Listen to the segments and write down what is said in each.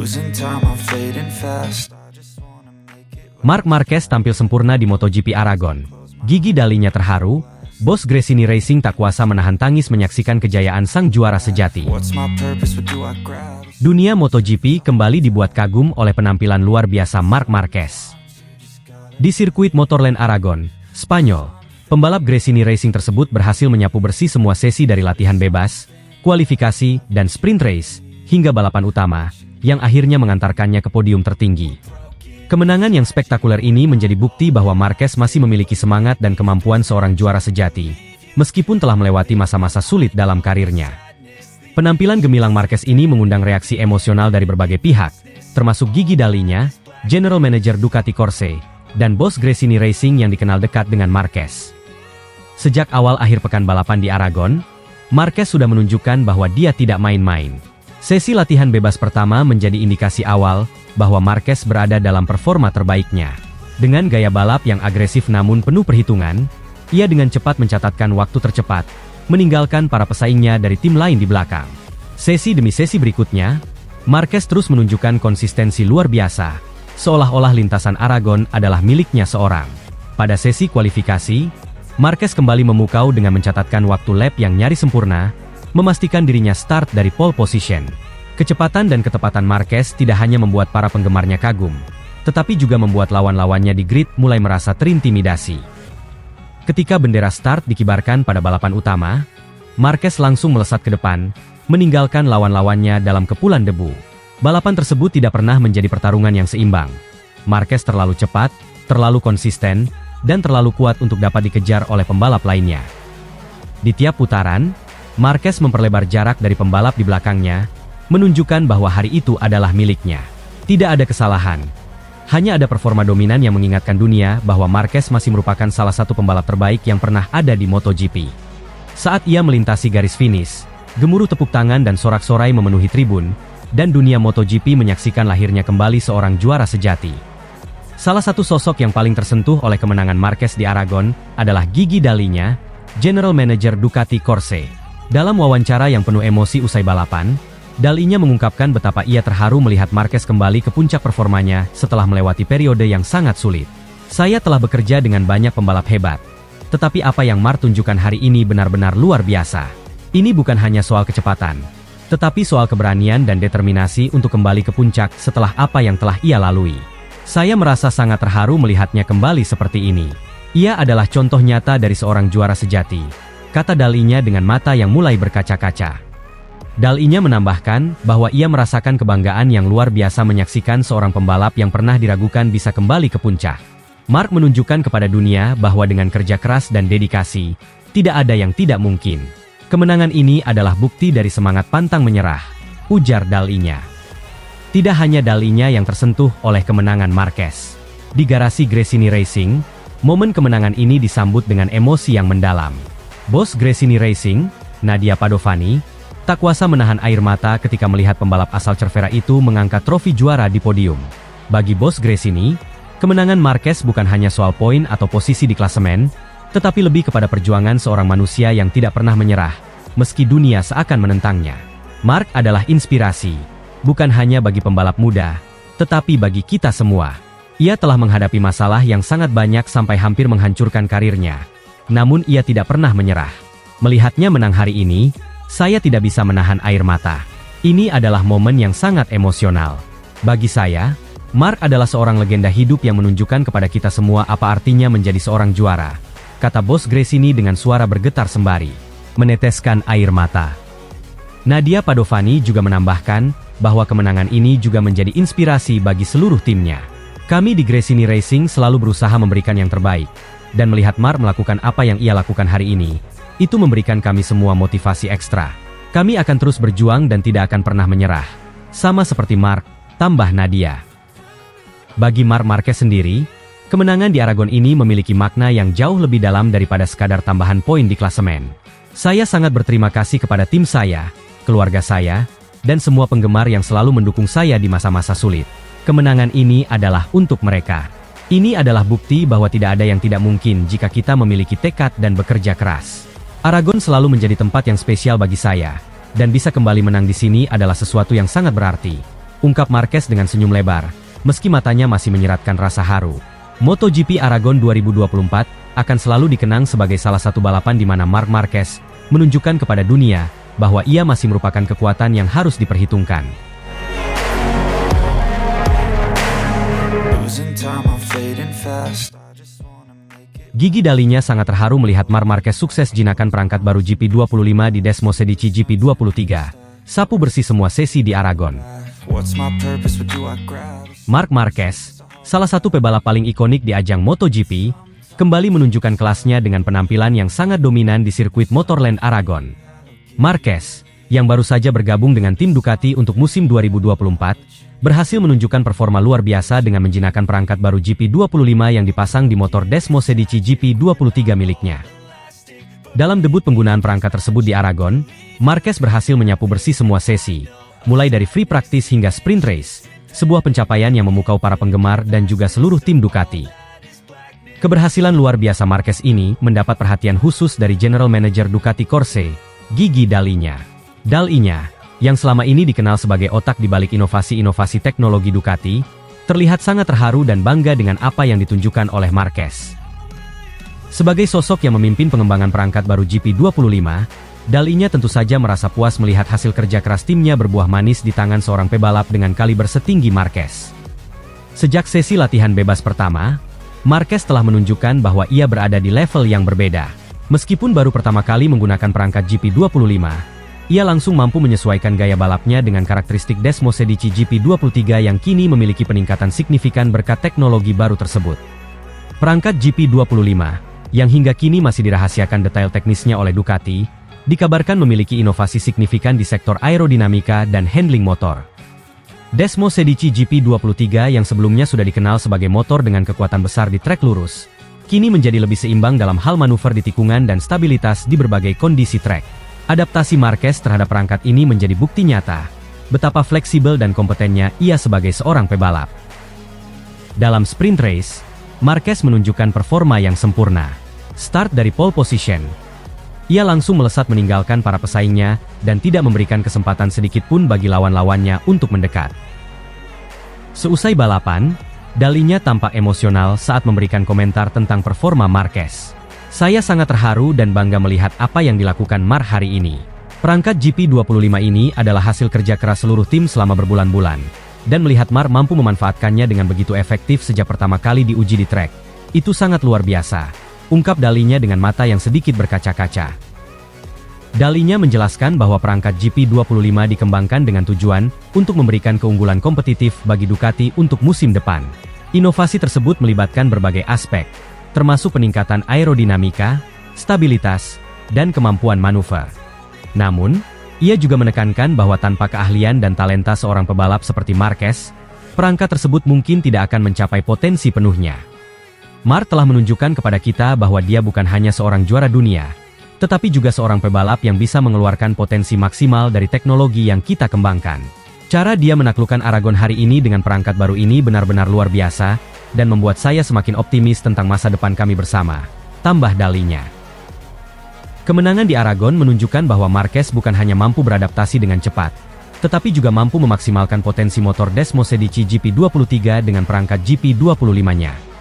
losing time, I'm fading fast. Marc Marquez tampil sempurna di MotoGP Aragon. Gigi dalinya terharu, bos Gresini Racing tak kuasa menahan tangis menyaksikan kejayaan sang juara sejati. What's my purpose, what do I grab? Dunia MotoGP kembali dibuat kagum oleh penampilan luar biasa Marc Marquez. Di sirkuit Motorland Aragon, Spanyol, pembalap Gresini Racing tersebut berhasil menyapu bersih semua sesi dari latihan bebas, kualifikasi, dan sprint race, hingga balapan utama, yang akhirnya mengantarkannya ke podium tertinggi. Kemenangan yang spektakuler ini menjadi bukti bahwa Marquez masih memiliki semangat dan kemampuan seorang juara sejati, meskipun telah melewati masa-masa sulit dalam karirnya. Penampilan gemilang Marquez ini mengundang reaksi emosional dari berbagai pihak, termasuk Gigi dalinya, General Manager Ducati Corse, dan bos Gresini Racing yang dikenal dekat dengan Marquez. Sejak awal akhir pekan balapan di Aragon, Marquez sudah menunjukkan bahwa dia tidak main-main. Sesi latihan bebas pertama menjadi indikasi awal bahwa Marquez berada dalam performa terbaiknya. Dengan gaya balap yang agresif namun penuh perhitungan, ia dengan cepat mencatatkan waktu tercepat, meninggalkan para pesaingnya dari tim lain di belakang. Sesi demi sesi berikutnya, Marquez terus menunjukkan konsistensi luar biasa, seolah-olah lintasan Aragon adalah miliknya seorang. Pada sesi kualifikasi, Marquez kembali memukau dengan mencatatkan waktu lap yang nyaris sempurna, memastikan dirinya start dari pole position. Kecepatan dan ketepatan Marquez tidak hanya membuat para penggemarnya kagum, tetapi juga membuat lawan-lawannya di grid mulai merasa terintimidasi. Ketika bendera start dikibarkan pada balapan utama, Marquez langsung melesat ke depan, meninggalkan lawan-lawannya dalam kepulan debu. Balapan tersebut tidak pernah menjadi pertarungan yang seimbang. Marquez terlalu cepat, terlalu konsisten, dan terlalu kuat untuk dapat dikejar oleh pembalap lainnya. Di tiap putaran, Marquez memperlebar jarak dari pembalap di belakangnya, menunjukkan bahwa hari itu adalah miliknya. Tidak ada kesalahan. Hanya ada performa dominan yang mengingatkan dunia bahwa Marquez masih merupakan salah satu pembalap terbaik yang pernah ada di MotoGP. Saat ia melintasi garis finish, gemuruh tepuk tangan dan sorak-sorai memenuhi tribun, dan dunia MotoGP menyaksikan lahirnya kembali seorang juara sejati. Salah satu sosok yang paling tersentuh oleh kemenangan Marquez di Aragon adalah Gigi dalinya, General Manager Ducati Corse. Dalam wawancara yang penuh emosi usai balapan, dalinya mengungkapkan betapa ia terharu melihat Marquez kembali ke puncak performanya setelah melewati periode yang sangat sulit. Saya telah bekerja dengan banyak pembalap hebat, tetapi apa yang Marc tunjukkan hari ini benar-benar luar biasa. Ini bukan hanya soal kecepatan, tetapi soal keberanian dan determinasi untuk kembali ke puncak setelah apa yang telah ia lalui. Saya merasa sangat terharu melihatnya kembali seperti ini. Ia adalah contoh nyata dari seorang juara sejati, kata dalinya dengan mata yang mulai berkaca-kaca. Dalinya menambahkan bahwa ia merasakan kebanggaan yang luar biasa menyaksikan seorang pembalap yang pernah diragukan bisa kembali ke puncak. Marc menunjukkan kepada dunia bahwa dengan kerja keras dan dedikasi, tidak ada yang tidak mungkin. Kemenangan ini adalah bukti dari semangat pantang menyerah, ujar dalinya. Tidak hanya dalinya yang tersentuh oleh kemenangan Marquez. Di garasi Gresini Racing, momen kemenangan ini disambut dengan emosi yang mendalam. Bos Gresini Racing, Nadia Padovani, tak kuasa menahan air mata ketika melihat pembalap asal Cervera itu mengangkat trofi juara di podium. Bagi bos Gresini, kemenangan Marquez bukan hanya soal poin atau posisi di klasemen, tetapi lebih kepada perjuangan seorang manusia yang tidak pernah menyerah, meski dunia seakan menentangnya. Marc adalah inspirasi, bukan hanya bagi pembalap muda, tetapi bagi kita semua. Ia telah menghadapi masalah yang sangat banyak sampai hampir menghancurkan karirnya. Namun ia tidak pernah menyerah. Melihatnya menang hari ini, saya tidak bisa menahan air mata. Ini adalah momen yang sangat emosional. Bagi saya, Marc adalah seorang legenda hidup yang menunjukkan kepada kita semua apa artinya menjadi seorang juara, kata bos Gresini dengan suara bergetar sembari meneteskan air mata. Nadia Padovani juga menambahkan bahwa kemenangan ini juga menjadi inspirasi bagi seluruh timnya. Kami di Gresini Racing selalu berusaha memberikan yang terbaik, dan melihat Marc melakukan apa yang ia lakukan hari ini, itu memberikan kami semua motivasi ekstra. Kami akan terus berjuang dan tidak akan pernah menyerah. Sama seperti Marc, tambah Nadia. Bagi Marc Marquez sendiri, kemenangan di Aragon ini memiliki makna yang jauh lebih dalam daripada sekadar tambahan poin di klasemen. Saya sangat berterima kasih kepada tim saya, keluarga saya, dan semua penggemar yang selalu mendukung saya di masa-masa sulit. Kemenangan ini adalah untuk mereka. Ini adalah bukti bahwa tidak ada yang tidak mungkin jika kita memiliki tekad dan bekerja keras. Aragon selalu menjadi tempat yang spesial bagi saya, dan bisa kembali menang di sini adalah sesuatu yang sangat berarti, ungkap Marquez dengan senyum lebar, meski matanya masih menyiratkan rasa haru. MotoGP Aragon 2024 akan selalu dikenang sebagai salah satu balapan di mana Marc Marquez menunjukkan kepada dunia bahwa ia masih merupakan kekuatan yang harus diperhitungkan. Gigi Dalinya sangat terharu melihat Marc Marquez sukses jinakan perangkat baru GP25 di Desmosedici GP23, sapu bersih semua sesi di Aragon. Marc Marquez, salah satu pebalap paling ikonik di ajang MotoGP, kembali menunjukkan kelasnya dengan penampilan yang sangat dominan di sirkuit Motorland Aragon. Marquez, yang baru saja bergabung dengan tim Ducati untuk musim 2024, berhasil menunjukkan performa luar biasa dengan menjinakkan perangkat baru GP25 yang dipasang di motor Desmosedici GP23 miliknya. Dalam debut penggunaan perangkat tersebut di Aragon, Marquez berhasil menyapu bersih semua sesi, mulai dari free practice hingga sprint race, sebuah pencapaian yang memukau para penggemar dan juga seluruh tim Ducati. Keberhasilan luar biasa Marquez ini mendapat perhatian khusus dari General Manager Ducati Corse, Gigi Dalinya. Dalinya, yang selama ini dikenal sebagai otak di balik inovasi-inovasi teknologi Ducati, terlihat sangat terharu dan bangga dengan apa yang ditunjukkan oleh Marquez. Sebagai sosok yang memimpin pengembangan perangkat baru GP25, Dalinya tentu saja merasa puas melihat hasil kerja keras timnya berbuah manis di tangan seorang pebalap dengan kaliber setinggi Marquez. Sejak sesi latihan bebas pertama, Marquez telah menunjukkan bahwa ia berada di level yang berbeda. Meskipun baru pertama kali menggunakan perangkat GP25, ia langsung mampu menyesuaikan gaya balapnya dengan karakteristik Desmosedici GP23 yang kini memiliki peningkatan signifikan berkat teknologi baru tersebut. Perangkat GP25, yang hingga kini masih dirahasiakan detail teknisnya oleh Ducati, dikabarkan memiliki inovasi signifikan di sektor aerodinamika dan handling motor. Desmosedici GP23 yang sebelumnya sudah dikenal sebagai motor dengan kekuatan besar di trek lurus, kini menjadi lebih seimbang dalam hal manuver di tikungan dan stabilitas di berbagai kondisi trek. Adaptasi Marquez terhadap perangkat ini menjadi bukti nyata betapa fleksibel dan kompetennya ia sebagai seorang pebalap. Dalam sprint race, Marquez menunjukkan performa yang sempurna. Start dari pole position, ia langsung melesat meninggalkan para pesaingnya dan tidak memberikan kesempatan sedikit pun bagi lawan-lawannya untuk mendekat. Seusai balapan, Dalinya tampak emosional saat memberikan komentar tentang performa Marquez. Saya sangat terharu dan bangga melihat apa yang dilakukan Marc hari ini. Perangkat GP25 ini adalah hasil kerja keras seluruh tim selama berbulan-bulan. Dan melihat Marc mampu memanfaatkannya dengan begitu efektif sejak pertama kali diuji di trek, itu sangat luar biasa, ungkap Dalinya dengan mata yang sedikit berkaca-kaca. Dalinya menjelaskan bahwa perangkat GP25 dikembangkan dengan tujuan untuk memberikan keunggulan kompetitif bagi Ducati untuk musim depan. Inovasi tersebut melibatkan berbagai aspek, termasuk peningkatan aerodinamika, stabilitas, dan kemampuan manuver. Namun, ia juga menekankan bahwa tanpa keahlian dan talenta seorang pebalap seperti Marquez, perangkat tersebut mungkin tidak akan mencapai potensi penuhnya. Marc telah menunjukkan kepada kita bahwa dia bukan hanya seorang juara dunia, tetapi juga seorang pebalap yang bisa mengeluarkan potensi maksimal dari teknologi yang kita kembangkan. Cara dia menaklukkan Aragon hari ini dengan perangkat baru ini benar-benar luar biasa, dan membuat saya semakin optimis tentang masa depan kami bersama, tambah Dalinya. Kemenangan di Aragon menunjukkan bahwa Marquez bukan hanya mampu beradaptasi dengan cepat, tetapi juga mampu memaksimalkan potensi motor Desmosedici GP23 dengan perangkat GP25-nya.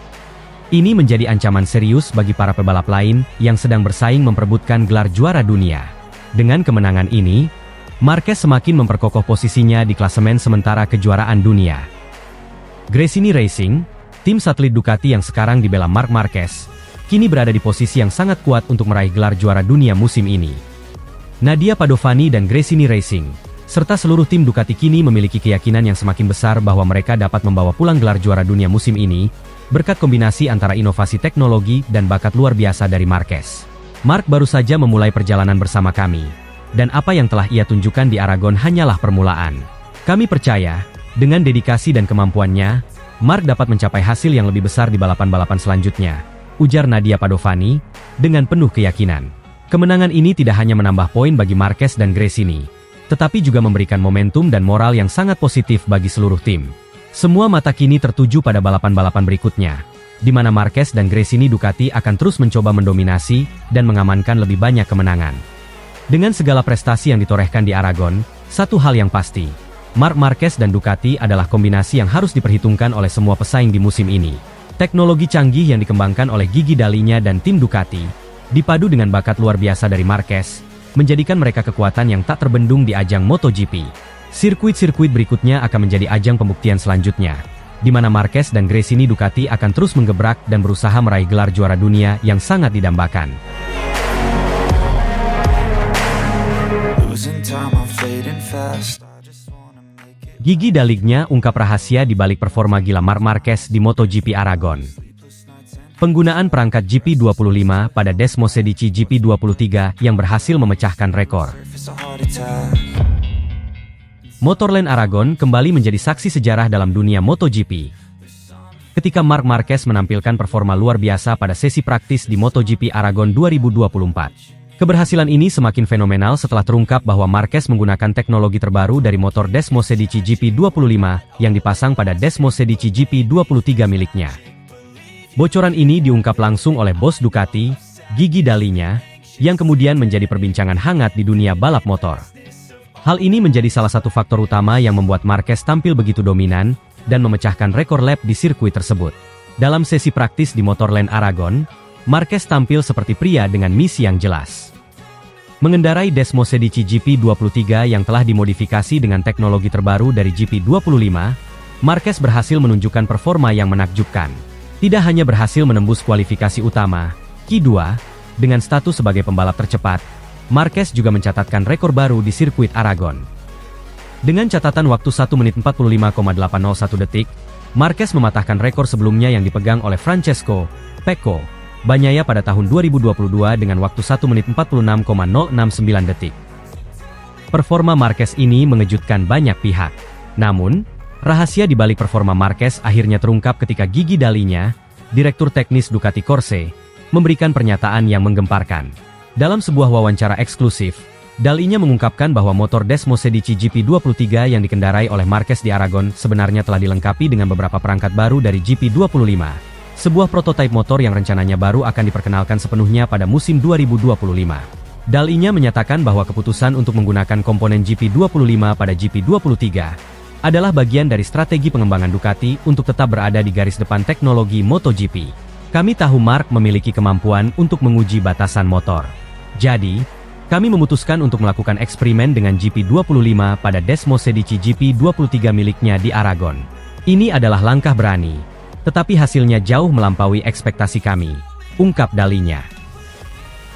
Ini menjadi ancaman serius bagi para pebalap lain yang sedang bersaing memperebutkan gelar juara dunia. Dengan kemenangan ini, Marquez semakin memperkokoh posisinya di klasemen sementara kejuaraan dunia. Gresini Racing, tim satelit Ducati yang sekarang dibela Marc Marquez, kini berada di posisi yang sangat kuat untuk meraih gelar juara dunia musim ini. Nadia Padovani dan Gresini Racing, serta seluruh tim Ducati kini memiliki keyakinan yang semakin besar bahwa mereka dapat membawa pulang gelar juara dunia musim ini, berkat kombinasi antara inovasi teknologi dan bakat luar biasa dari Marquez. Marc baru saja memulai perjalanan bersama kami, dan apa yang telah ia tunjukkan di Aragon hanyalah permulaan. Kami percaya, dengan dedikasi dan kemampuannya, Marc dapat mencapai hasil yang lebih besar di balapan-balapan selanjutnya, ujar Nadia Padovani, dengan penuh keyakinan. Kemenangan ini tidak hanya menambah poin bagi Marquez dan Gresini, tetapi juga memberikan momentum dan moral yang sangat positif bagi seluruh tim. Semua mata kini tertuju pada balapan-balapan berikutnya, di mana Marquez dan Gresini Ducati akan terus mencoba mendominasi dan mengamankan lebih banyak kemenangan. Dengan segala prestasi yang ditorehkan di Aragon, satu hal yang pasti, Marc Marquez dan Ducati adalah kombinasi yang harus diperhitungkan oleh semua pesaing di musim ini. Teknologi canggih yang dikembangkan oleh Gigi Dalinya dan tim Ducati, dipadu dengan bakat luar biasa dari Marquez, menjadikan mereka kekuatan yang tak terbendung di ajang MotoGP. Sirkuit-sirkuit berikutnya akan menjadi ajang pembuktian selanjutnya, di mana Marquez dan Gresini Ducati akan terus menggebrak dan berusaha meraih gelar juara dunia yang sangat didambakan. Losing time, I'm fading fast. Gigi Dalinya ungkap rahasia di balik performa gila Marc Marquez di MotoGP Aragon. Penggunaan perangkat GP25 pada Desmosedici GP23 yang berhasil memecahkan rekor. It's a heart attack. Motorland Aragon kembali menjadi saksi sejarah dalam dunia MotoGP. Ketika Marc Marquez menampilkan performa luar biasa pada sesi praktis di MotoGP Aragon 2024. Keberhasilan ini semakin fenomenal setelah terungkap bahwa Marquez menggunakan teknologi terbaru dari motor Desmosedici GP25 yang dipasang pada Desmosedici GP23 miliknya. Bocoran ini diungkap langsung oleh bos Ducati, Gigi Dalinya, yang kemudian menjadi perbincangan hangat di dunia balap motor. Hal ini menjadi salah satu faktor utama yang membuat Marquez tampil begitu dominan dan memecahkan rekor lap di sirkuit tersebut. Dalam sesi praktis di Motorland Aragon, Marquez tampil seperti pria dengan misi yang jelas. Mengendarai Desmosedici GP23 yang telah dimodifikasi dengan teknologi terbaru dari GP25, Marquez berhasil menunjukkan performa yang menakjubkan. Tidak hanya berhasil menembus kualifikasi utama, Q2, dengan status sebagai pembalap tercepat, Marquez juga mencatatkan rekor baru di sirkuit Aragon. Dengan catatan waktu 1 menit 45,801 detik, Marquez mematahkan rekor sebelumnya yang dipegang oleh Francesco Pecco Bagnaia pada tahun 2022 dengan waktu 1 menit 46,069 detik. Performa Marquez ini mengejutkan banyak pihak. Namun, rahasia di balik performa Marquez akhirnya terungkap ketika Gigi Dalinya, direktur teknis Ducati Corse, memberikan pernyataan yang menggemparkan. Dalam sebuah wawancara eksklusif, Dalinya mengungkapkan bahwa motor Desmosedici GP23 yang dikendarai oleh Marquez di Aragon sebenarnya telah dilengkapi dengan beberapa perangkat baru dari GP25. Sebuah prototipe motor yang rencananya baru akan diperkenalkan sepenuhnya pada musim 2025. Dalinya menyatakan bahwa keputusan untuk menggunakan komponen GP25 pada GP23 adalah bagian dari strategi pengembangan Ducati untuk tetap berada di garis depan teknologi MotoGP. Kami tahu Marc memiliki kemampuan untuk menguji batasan motor. Jadi, kami memutuskan untuk melakukan eksperimen dengan GP25 pada Desmosedici GP23 miliknya di Aragon. Ini adalah langkah berani. Tetapi hasilnya jauh melampaui ekspektasi kami, ungkap Dalinya.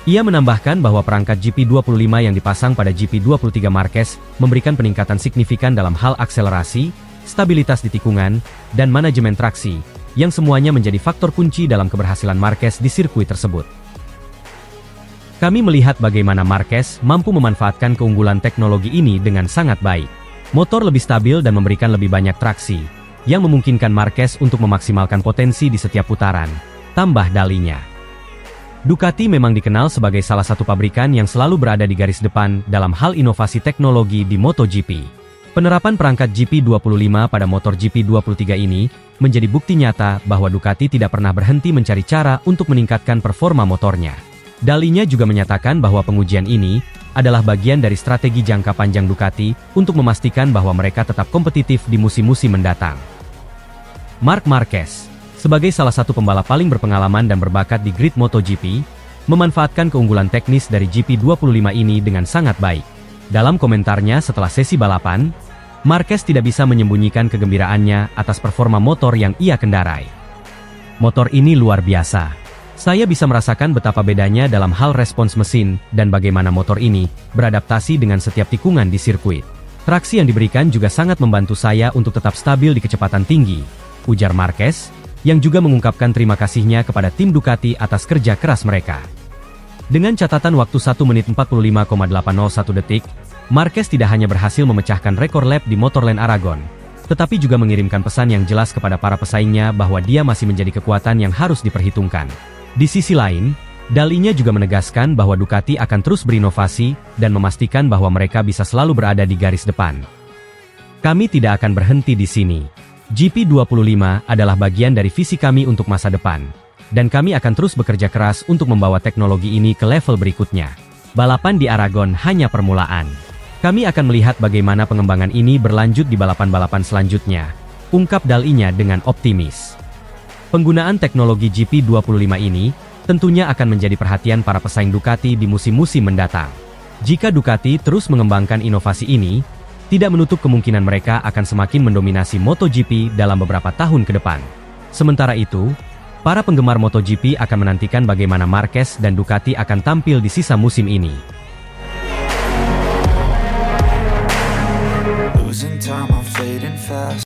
Ia menambahkan bahwa perangkat GP25 yang dipasang pada GP23 Marquez memberikan peningkatan signifikan dalam hal akselerasi, stabilitas di tikungan, dan manajemen traksi, yang semuanya menjadi faktor kunci dalam keberhasilan Marquez di sirkuit tersebut. Kami melihat bagaimana Marquez mampu memanfaatkan keunggulan teknologi ini dengan sangat baik. Motor lebih stabil dan memberikan lebih banyak traksi, yang memungkinkan Marquez untuk memaksimalkan potensi di setiap putaran, tambah Dalinya. Ducati memang dikenal sebagai salah satu pabrikan yang selalu berada di garis depan dalam hal inovasi teknologi di MotoGP. Penerapan perangkat GP25 pada motor GP23 ini menjadi bukti nyata bahwa Ducati tidak pernah berhenti mencari cara untuk meningkatkan performa motornya. Dalinya juga menyatakan bahwa pengujian ini adalah bagian dari strategi jangka panjang Ducati untuk memastikan bahwa mereka tetap kompetitif di musim-musim mendatang. Marc Marquez, sebagai salah satu pembalap paling berpengalaman dan berbakat di grid MotoGP, memanfaatkan keunggulan teknis dari GP25 ini dengan sangat baik. Dalam komentarnya setelah sesi balapan, Marquez tidak bisa menyembunyikan kegembiraannya atas performa motor yang ia kendarai. Motor ini luar biasa. Saya bisa merasakan betapa bedanya dalam hal respons mesin dan bagaimana motor ini beradaptasi dengan setiap tikungan di sirkuit. Traksi yang diberikan juga sangat membantu saya untuk tetap stabil di kecepatan tinggi, ujar Marquez, yang juga mengungkapkan terima kasihnya kepada tim Ducati atas kerja keras mereka. Dengan catatan waktu 1 menit 45,801 detik, Marquez tidak hanya berhasil memecahkan rekor lap di Motorland Aragon, tetapi juga mengirimkan pesan yang jelas kepada para pesaingnya bahwa dia masih menjadi kekuatan yang harus diperhitungkan. Di sisi lain, Dalinya juga menegaskan bahwa Ducati akan terus berinovasi dan memastikan bahwa mereka bisa selalu berada di garis depan. Kami tidak akan berhenti di sini. GP25 adalah bagian dari visi kami untuk masa depan, dan kami akan terus bekerja keras untuk membawa teknologi ini ke level berikutnya. Balapan di Aragon hanya permulaan. Kami akan melihat bagaimana pengembangan ini berlanjut di balapan-balapan selanjutnya, ungkap Dalinya dengan optimis. Penggunaan teknologi GP25 ini tentunya akan menjadi perhatian para pesaing Ducati di musim-musim mendatang. Jika Ducati terus mengembangkan inovasi ini, tidak menutup kemungkinan mereka akan semakin mendominasi MotoGP dalam beberapa tahun ke depan. Sementara itu, para penggemar MotoGP akan menantikan bagaimana Marquez dan Ducati akan tampil di sisa musim ini. Losing time, I'm fading fast.